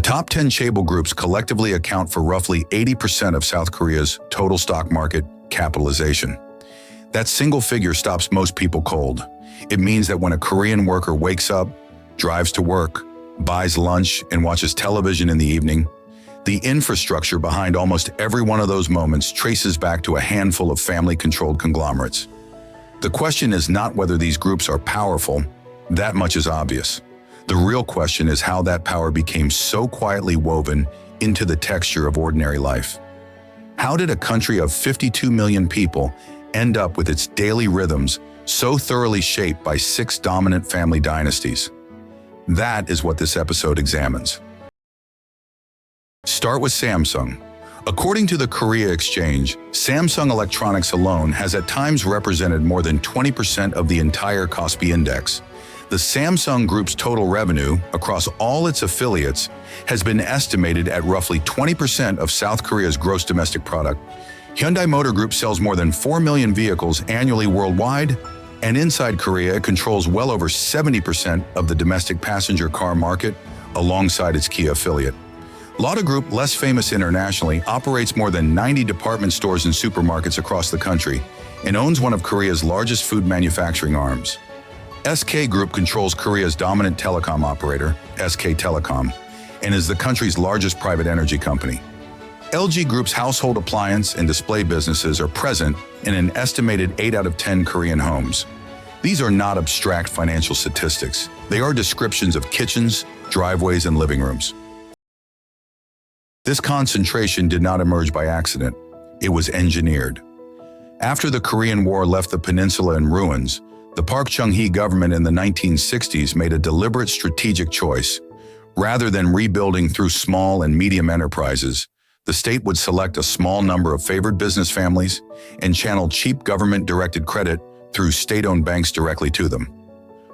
top 10 chaebol groups collectively account for roughly 80% of South Korea's total stock market capitalization. That single figure stops most people cold. It means that when a Korean worker wakes up, drives to work, buys lunch, and watches television in the evening, the infrastructure behind almost every one of those moments traces back to a handful of family-controlled conglomerates. The question is not whether these groups are powerful. That much is obvious. The real question is how that power became so quietly woven into the texture of ordinary life. How did a country of 52 million people end up with its daily rhythms so thoroughly shaped by 6 dominant family dynasties? That is what this episode examines. Start with Samsung. According to the Korea Exchange, Samsung Electronics alone has at times represented more than 20% of the entire Kospi Index. The Samsung Group's total revenue across all its affiliates has been estimated at roughly 20% of South Korea's gross domestic product. Hyundai Motor Group sells more than 4 million vehicles annually worldwide, and inside Korea it controls well over 70% of the domestic passenger car market alongside its Kia affiliate. Lotte Group, less famous internationally, operates more than 90 department stores and supermarkets across the country and owns one of Korea's largest food manufacturing arms. SK Group controls Korea's dominant telecom operator, SK Telecom, and is the country's largest private energy company. LG Group's household appliance and display businesses are present in an estimated 8 out of 10 Korean homes. These are not abstract financial statistics. They are descriptions of kitchens, driveways, and living rooms. This concentration did not emerge by accident. It was engineered. After the Korean War left the peninsula in ruins, the Park Chung-hee government in the 1960s made a deliberate strategic choice. Rather than rebuilding through small and medium enterprises, the state would select a small number of favored business families and channel cheap government-directed credit through state-owned banks directly to them.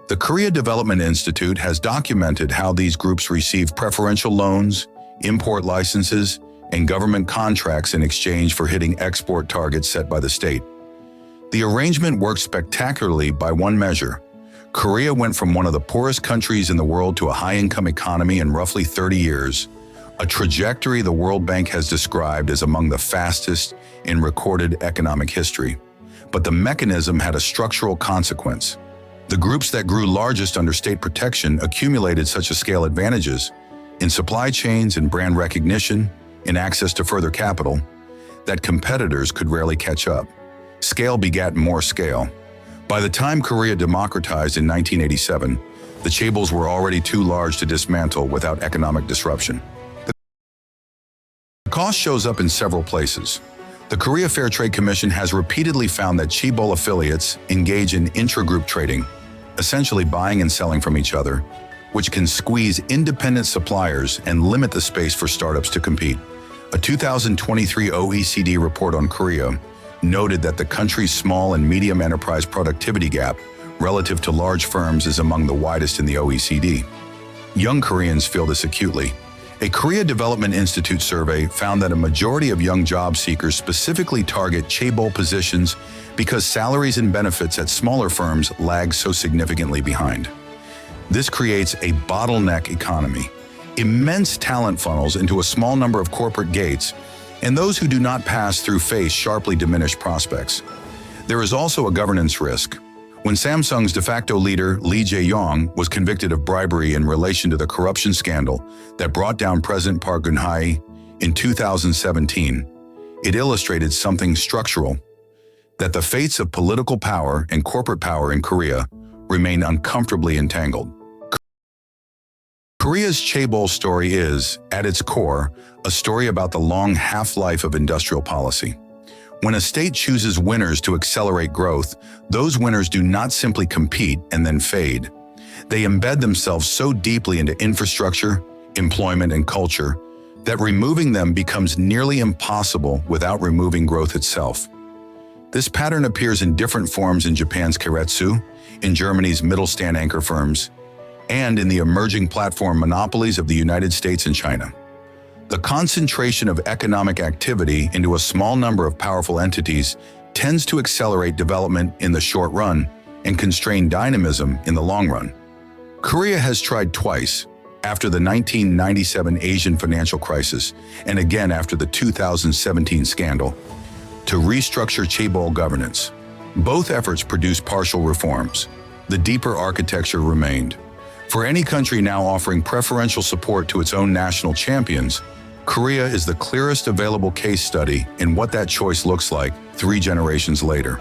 The Korea Development Institute has documented how these groups receive preferential loans, import licenses, and government contracts in exchange for hitting export targets set by the state. The arrangement worked spectacularly by one measure. Korea went from one of the poorest countries in the world to a high-income economy in roughly 30 years, a trajectory the World Bank has described as among the fastest in recorded economic history. But the mechanism had a structural consequence. The groups that grew largest under state protection accumulated such a scale advantages in supply chains, in brand recognition, in access to further capital, that competitors could rarely catch up. Scale begat more scale. By the time Korea democratized in 1987, the Chaebols were already too large to dismantle without economic disruption. The cost shows up in several places. The Korea Fair Trade Commission has repeatedly found that Chaebol affiliates engage in intra-group trading, essentially buying and selling from each other, which can squeeze independent suppliers and limit the space for startups to compete. A 2023 OECD report on Korea noted that the country's small and medium enterprise productivity gap relative to large firms is among the widest in the OECD. Young Koreans feel this acutely. A Korea Development Institute survey found that a majority of young job seekers specifically target chaebol positions because salaries and benefits at smaller firms lag so significantly behind. This creates a bottleneck economy, immense talent funnels into a small number of corporate gates, and those who do not pass through face sharply diminished prospects. There is also a governance risk. When Samsung's de facto leader, Lee Jae-yong, was convicted of bribery in relation to the corruption scandal that brought down President Park Geun-hye in 2017, it illustrated something structural, that the fates of political power and corporate power in Korea remain uncomfortably entangled. Korea's Chaebol story is, at its core, a story about the long half-life of industrial policy. When a state chooses winners to accelerate growth, those winners do not simply compete and then fade. They embed themselves so deeply into infrastructure, employment, and culture that removing them becomes nearly impossible without removing growth itself. This pattern appears in different forms in Japan's keiretsu, in Germany's Mittelstand anchor firms, and in the emerging platform monopolies of the United States and China. The concentration of economic activity into a small number of powerful entities tends to accelerate development in the short run and constrain dynamism in the long run. Korea has tried twice, after the 1997 Asian financial crisis, and again after the 2017 scandal, to restructure Chaebol governance. Both efforts produced partial reforms. The deeper architecture remained. For any country now offering preferential support to its own national champions, Korea is the clearest available case study in what that choice looks like 3 generations later.